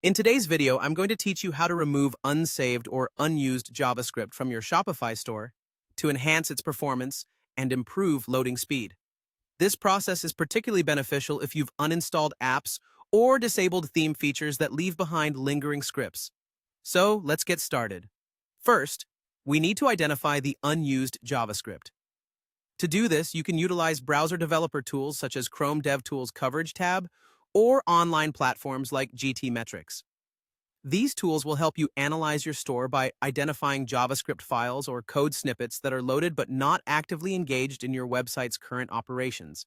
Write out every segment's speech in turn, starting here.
In today's video, I'm going to teach you how to remove unsaved or unused JavaScript from your Shopify store to enhance its performance and improve loading speed. This process is particularly beneficial if you've uninstalled apps or disabled theme features that leave behind lingering scripts. So let's get started. First, we need to identify the unused JavaScript. To do this, you can utilize browser developer tools such as Chrome DevTools Coverage tab or online platforms like GTmetrix. These tools will help you analyze your store by identifying JavaScript files or code snippets that are loaded but not actively engaged in your website's current operations.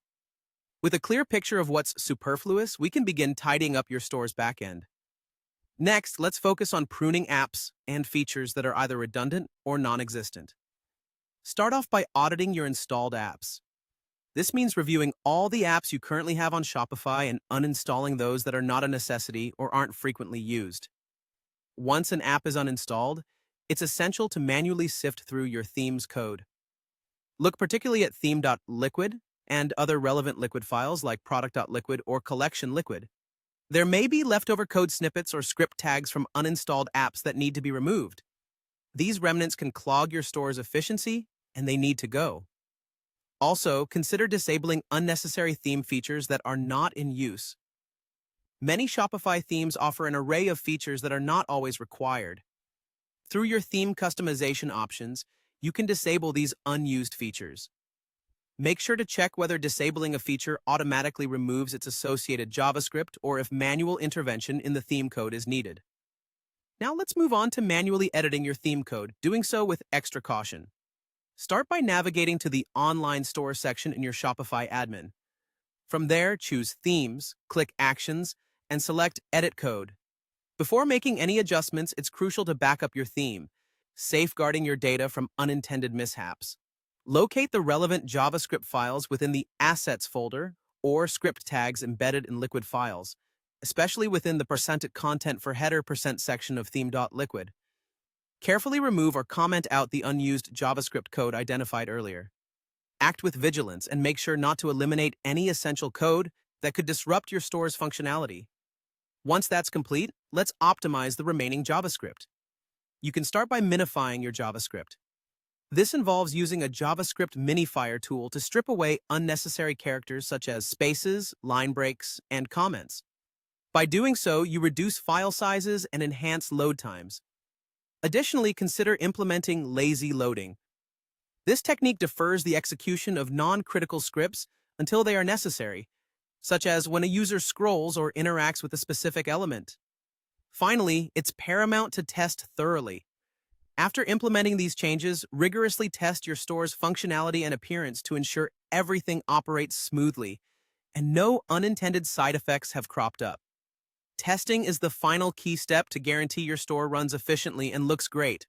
With a clear picture of what's superfluous, we can begin tidying up your store's backend. Next, let's focus on pruning apps and features that are either redundant or non-existent. Start off by auditing your installed apps. This means reviewing all the apps you currently have on Shopify and uninstalling those that are not a necessity or aren't frequently used. Once an app is uninstalled, it's essential to manually sift through your theme's code. Look particularly at theme.liquid and other relevant liquid files like product.liquid or collection.liquid. There may be leftover code snippets or script tags from uninstalled apps that need to be removed. These remnants can clog your store's efficiency, and they need to go. Also, consider disabling unnecessary theme features that are not in use. Many Shopify themes offer an array of features that are not always required. Through your theme customization options, you can disable these unused features. Make sure to check whether disabling a feature automatically removes its associated JavaScript or if manual intervention in the theme code is needed. Now let's move on to manually editing your theme code, doing so with extra caution. Start by navigating to the Online Store section in your Shopify admin. From there, choose Themes, click Actions, and select Edit Code. Before making any adjustments, it's crucial to back up your theme, safeguarding your data from unintended mishaps. Locate the relevant JavaScript files within the Assets folder or script tags embedded in liquid files, especially within the %content for header % section of theme.liquid. Carefully remove or comment out the unused JavaScript code identified earlier. Act with vigilance and make sure not to eliminate any essential code that could disrupt your store's functionality. Once that's complete, let's optimize the remaining JavaScript. You can start by minifying your JavaScript. This involves using a JavaScript minifier tool to strip away unnecessary characters such as spaces, line breaks, and comments. By doing so, you reduce file sizes and enhance load times. Additionally, consider implementing lazy loading. This technique defers the execution of non-critical scripts until they are necessary, such as when a user scrolls or interacts with a specific element. Finally, it's paramount to test thoroughly. After implementing these changes, rigorously test your store's functionality and appearance to ensure everything operates smoothly and no unintended side effects have cropped up. Testing is the final key step to guarantee your store runs efficiently and looks great.